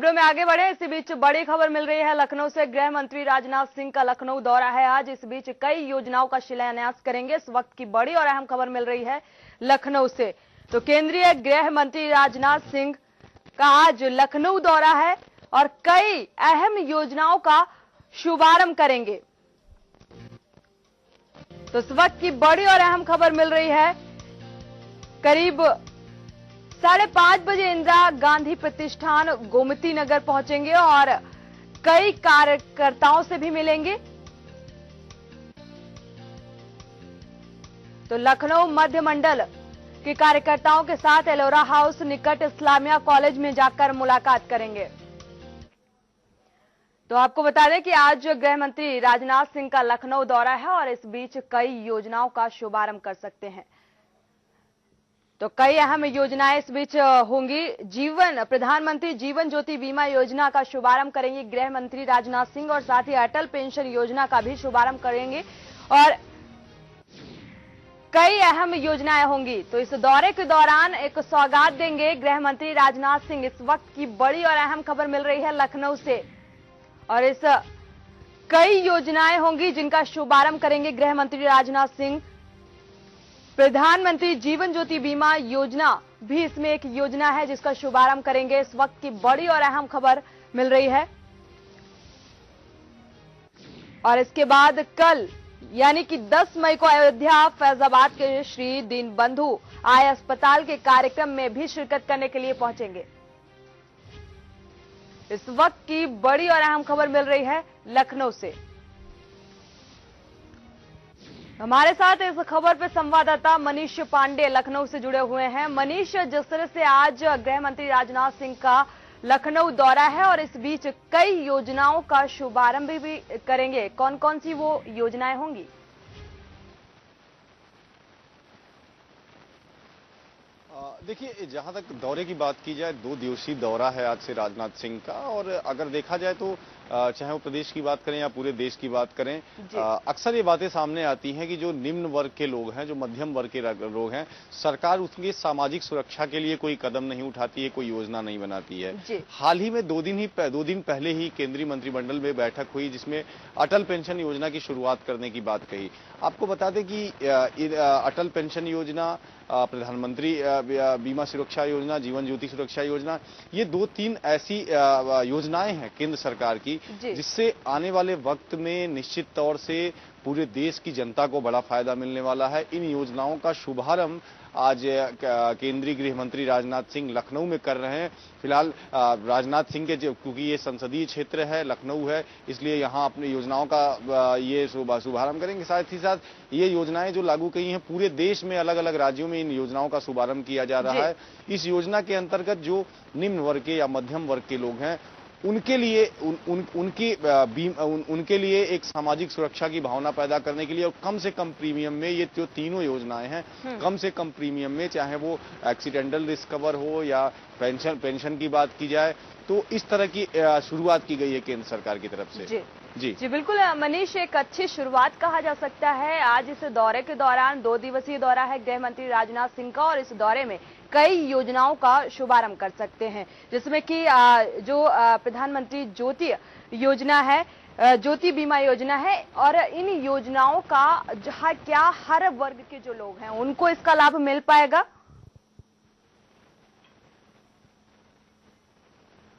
खबरों में आगे बढ़े। इसी बीच बड़ी खबर मिल रही है लखनऊ से। गृह मंत्री राजनाथ सिंह का लखनऊ दौरा है आज। इस बीच कई योजनाओं का शिलान्यास करेंगे। इस वक्त की बड़ी और अहम खबर मिल रही है लखनऊ से। तो केंद्रीय गृह मंत्री राजनाथ सिंह का आज लखनऊ दौरा है और कई अहम योजनाओं का शुभारंभ करेंगे। तो इस वक्त की बड़ी और अहम खबर मिल रही है। करीब 5:30 बजे इंदिरा गांधी प्रतिष्ठान गोमती नगर पहुंचेंगे और कई कार्यकर्ताओं से भी मिलेंगे। तो लखनऊ मध्य मंडल के कार्यकर्ताओं के साथ एलोरा हाउस निकट इस्लामिया कॉलेज में जाकर मुलाकात करेंगे। तो आपको बता दें कि आज गृह मंत्री राजनाथ सिंह का लखनऊ दौरा है और इस बीच कई योजनाओं का शुभारंभ कर सकते हैं। तो कई अहम योजनाएं इस बीच होंगी। प्रधानमंत्री जीवन ज्योति बीमा योजना का शुभारंभ करेंगे गृह मंत्री राजनाथ सिंह और साथ ही अटल पेंशन योजना का भी शुभारंभ करेंगे और कई अहम योजनाएं होंगी। तो इस दौरे के दौरान एक सौगात देंगे गृह मंत्री राजनाथ सिंह। इस वक्त की बड़ी और अहम खबर मिल रही है लखनऊ से और इस कई योजनाएं होंगी जिनका शुभारंभ करेंगे गृह मंत्री राजनाथ सिंह। प्रधानमंत्री जीवन ज्योति बीमा योजना भी इसमें एक योजना है जिसका शुभारंभ करेंगे। इस वक्त की बड़ी और अहम खबर मिल रही है। और इसके बाद कल यानी कि 10 मई को अयोध्या फैजाबाद के श्री दीनबंधु आय अस्पताल के कार्यक्रम में भी शिरकत करने के लिए पहुंचेंगे। इस वक्त की बड़ी और अहम खबर मिल रही है लखनऊ से। हमारे साथ इस खबर पे संवाददाता मनीष पांडे लखनऊ से जुड़े हुए हैं। मनीष, जिस तरह से आज गृह मंत्री राजनाथ सिंह का लखनऊ दौरा है और इस बीच कई योजनाओं का शुभारंभ भी करेंगे, कौन कौन सी वो योजनाएं होंगी? देखिए, जहां तक दौरे की बात की जाए, 2 दिवसीय दौरा है आज से राजनाथ सिंह का। और अगर देखा जाए तो चाहे वो प्रदेश की बात करें या पूरे देश की बात करें, अक्सर ये बातें सामने आती हैं कि जो निम्न वर्ग के लोग हैं, जो मध्यम वर्ग के लोग हैं, सरकार उसकी सामाजिक सुरक्षा के लिए कोई कदम नहीं उठाती है, कोई योजना नहीं बनाती है। हाल ही में 2 दिन पहले ही केंद्रीय मंत्रिमंडल में बैठक हुई जिसमें अटल पेंशन योजना की शुरुआत करने की बात कही। आपको बता दें कि अटल पेंशन योजना, प्रधानमंत्री बीमा सुरक्षा योजना, जीवन ज्योति सुरक्षा योजना, ये 2-3 ऐसी योजनाएं हैं केंद्र सरकार की जिससे आने वाले वक्त में निश्चित तौर से पूरे देश की जनता को बड़ा फायदा मिलने वाला है। इन योजनाओं का शुभारंभ आज केंद्रीय गृह मंत्री राजनाथ सिंह लखनऊ में कर रहे हैं। फिलहाल राजनाथ सिंह के क्योंकि ये संसदीय क्षेत्र है, लखनऊ है, इसलिए यहाँ अपनी योजनाओं का ये शुभारंभ करेंगे। साथ ही साथ ये योजनाएं जो लागू की हैं पूरे देश में अलग अलग राज्यों में इन योजनाओं का शुभारंभ किया जा रहा है। इस योजना के अंतर्गत जो निम्न वर्ग के या मध्यम वर्ग के लोग हैं उनके लिए उनके लिए एक सामाजिक सुरक्षा की भावना पैदा करने के लिए और कम से कम प्रीमियम में, ये जो तीनों योजनाएं हैं, कम से कम प्रीमियम में, चाहे वो एक्सीडेंटल रिस्क कवर हो या पेंशन की बात की जाए, तो इस तरह की शुरुआत की गई है केंद्र सरकार की तरफ से। जी बिल्कुल मनीष, एक अच्छी शुरुआत कहा जा सकता है। आज इस दौरे के दौरान 2 दिवसीय दौरा है गृह मंत्री राजनाथ सिंह का और इस दौरे में कई योजनाओं का शुभारंभ कर सकते हैं, जिसमें कि जो प्रधानमंत्री ज्योति योजना है, ज्योति बीमा योजना है, और इन योजनाओं का जहां क्या हर वर्ग के जो लोग हैं उनको इसका लाभ मिल पाएगा?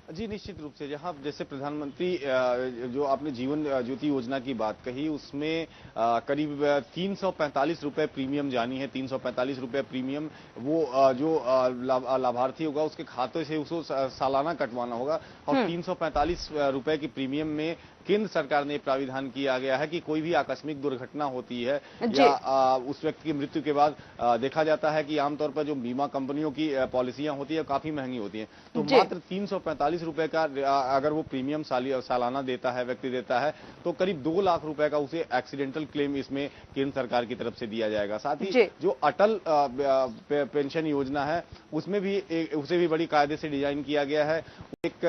जी निश्चित रूप से, जहां जैसे प्रधानमंत्री जो आपने जीवन ज्योति योजना की बात कही, उसमें करीब 345 रुपए प्रीमियम जानी है। 345 रुपए प्रीमियम वो जो लाभार्थी होगा उसके खाते से उसको सालाना कटवाना होगा और 345 रुपए की प्रीमियम में केंद्र सरकार ने प्राविधान किया गया है कि कोई भी आकस्मिक दुर्घटना होती है या उस व्यक्ति की मृत्यु के बाद देखा जाता है कि आमतौर पर जो बीमा कंपनियों की पॉलिसियां होती है काफी महंगी होती हैं, तो मात्र 345 रुपए का अगर वो प्रीमियम सालाना देता है, व्यक्ति देता है, तो करीब 2 लाख रुपए का उसे एक्सीडेंटल क्लेम इसमें केंद्र सरकार की तरफ से दिया जाएगा। साथ ही जो अटल पेंशन योजना है उसमें भी उसे भी बड़ी कायदे से डिजाइन किया गया है। एक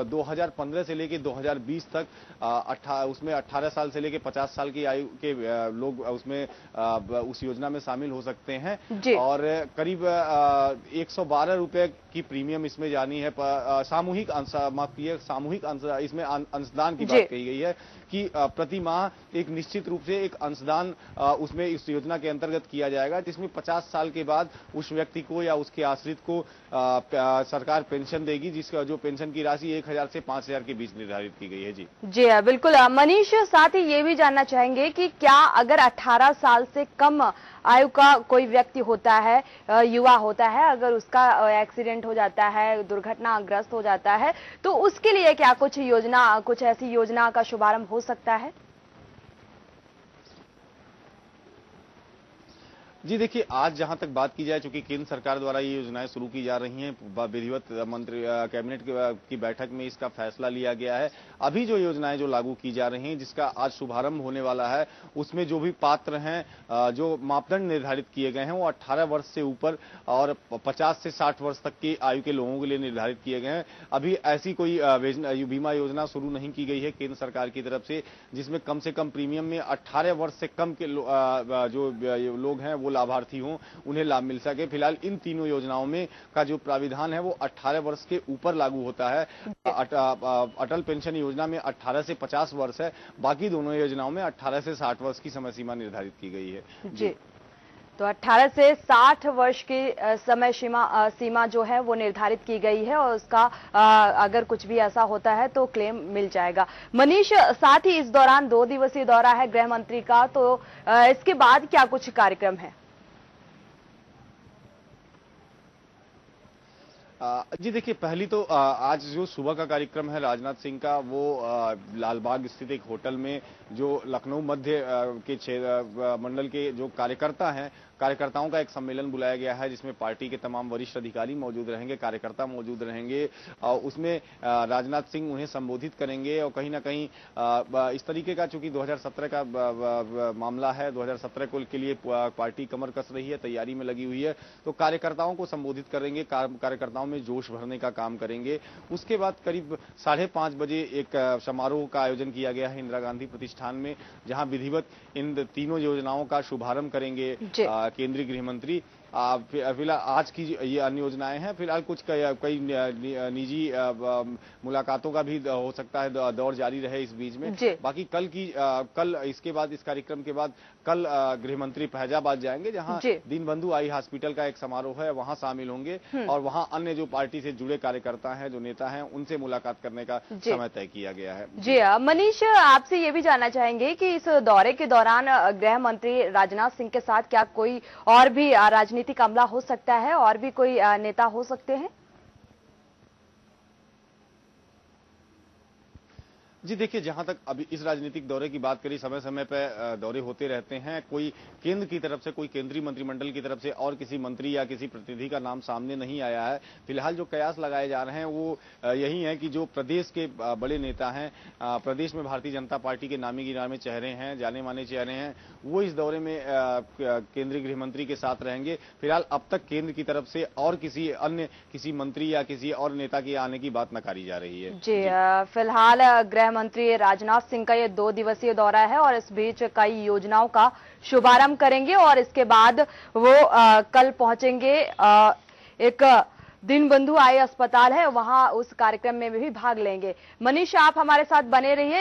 2015 से लेकर 2020 तक उसमें 18 साल से लेकर 50 साल की आयु के लोग उसमें उस योजना में शामिल हो सकते हैं और करीब 112 रुपए की प्रीमियम इसमें जानी है सामूहिक इसमें अंशदान की बात कही गई है कि प्रति माह एक निश्चित रूप से एक अंशदान उसमें इस योजना के अंतर्गत किया जाएगा, जिसमें 50 साल के बाद उस व्यक्ति को या उसके आश्रित को सरकार पेंशन देगी, जिसका जो पेंशन की राशि 1000 से 5000 के बीच निर्धारित की गई है। जी जी बिल्कुल। मनीष, साथ ही ये भी जानना चाहेंगे कि क्या अगर 18 साल से कम आयु का कोई व्यक्ति होता है, युवा होता है, अगर उसका एक्सीडेंट हो जाता है, दुर्घटनाग्रस्त हो जाता है, तो उसके लिए क्या कुछ ऐसी योजना का शुभारंभ हो सकता है? जी देखिए, आज जहां तक बात की जाए, चूंकि केंद्र सरकार द्वारा ये योजनाएं शुरू की जा रही हैं, विधिवत मंत्री कैबिनेट की बैठक में इसका फैसला लिया गया है। अभी जो योजनाएं जो लागू की जा रही हैं, जिसका आज शुभारंभ होने वाला है, उसमें जो भी पात्र हैं, जो मापदंड निर्धारित किए गए हैं, वो 18 वर्ष से ऊपर और 50 से 60 वर्ष तक की आयु के लोगों के लिए निर्धारित किए गए हैं। अभी ऐसी कोई बीमा योजना शुरू नहीं की गई है केंद्र सरकार की तरफ से, जिसमें कम से कम प्रीमियम में 18 वर्ष से कम के जो लोग हैं वो लाभार्थी हों, उन्हें लाभ मिल सके। फिलहाल इन तीनों योजनाओं में का जो प्राविधान है वो 18 वर्ष के ऊपर लागू होता है। अटल पेंशन योजना में 18 से 50 वर्ष है, बाकी दोनों योजनाओं में 18 से 60 वर्ष की समय सीमा निर्धारित की गई है। जी, तो 18 से 60 वर्ष की समय सीमा जो है वो निर्धारित की गई है, और उसका अगर कुछ भी ऐसा होता है तो क्लेम मिल जाएगा। मनीष, साथ ही इस दौरान 2 दिवसीय दौरा है गृह मंत्री का, तो इसके बाद क्या कुछ कार्यक्रम है? जी देखिए, पहली तो आज जो सुबह का कार्यक्रम है राजनाथ सिंह का, वो लालबाग स्थित एक होटल में जो लखनऊ मध्य के मंडल के जो कार्यकर्ताओं का एक सम्मेलन बुलाया गया है, जिसमें पार्टी के तमाम वरिष्ठ अधिकारी मौजूद रहेंगे, कार्यकर्ता मौजूद रहेंगे। उसमें राजनाथ सिंह उन्हें संबोधित करेंगे, और कहीं ना कहीं इस तरीके का, चूंकि 2017 का मामला है, 2017 के लिए पार्टी कमर कस रही है, तैयारी में लगी हुई है, तो कार्यकर्ताओं को संबोधित करेंगे, कार्यकर्ताओं में जोश भरने का काम करेंगे। उसके बाद करीब 5:30 बजे एक समारोह का आयोजन किया गया है इंदिरा गांधी प्रतिष्ठान में, जहां विधिवत इन तीनों योजनाओं का शुभारंभ करेंगे केंद्रीय गृह मंत्री। फिलहाल आज की ये अन्य योजनाएं हैं, फिलहाल कुछ कई निजी मुलाकातों का भी हो सकता है दौर जारी रहे इस बीच में। बाकी कल इसके बाद, इस कार्यक्रम के बाद कल गृह मंत्री फैजाबाद जाएंगे, जहां दीनबंधु आई हॉस्पिटल का एक समारोह है, वहां शामिल होंगे, और वहां अन्य जो पार्टी से जुड़े कार्यकर्ता हैं, जो नेता हैं, उनसे मुलाकात करने का समय तय किया गया है। जी मनीष, आपसे ये भी जानना चाहेंगे कि इस दौरे के दौरान गृह मंत्री राजनाथ सिंह के साथ क्या कोई और भी राजनीतिक अमला हो सकता है, और भी कोई नेता हो सकते हैं? जी देखिए, जहां तक अभी इस राजनीतिक दौरे की बात करी, समय समय पर दौरे होते रहते हैं। कोई केंद्र की तरफ से, कोई केंद्रीय मंत्रिमंडल की तरफ से और किसी मंत्री या किसी प्रतिनिधि का नाम सामने नहीं आया है। फिलहाल जो कयास लगाए जा रहे हैं वो यही है कि जो प्रदेश के बड़े नेता हैं, प्रदेश में भारतीय जनता पार्टी के नामी गिरामी चेहरे हैं, जाने माने चेहरे हैं, वो इस दौरे में केंद्रीय गृह मंत्री के साथ रहेंगे। फिलहाल अब तक केंद्र की तरफ से और किसी मंत्री या किसी और नेता के आने की बात नकारी जा रही है। जी फिलहाल गृह मंत्री राजनाथ सिंह का ये 2 दिवसीय दौरा है, और इस बीच कई योजनाओं का शुभारंभ करेंगे, और इसके बाद वो कल पहुंचेंगे एक दीनबंधु आई अस्पताल है, वहां उस कार्यक्रम में भी भाग लेंगे। मनीष, आप हमारे साथ बने रहिए।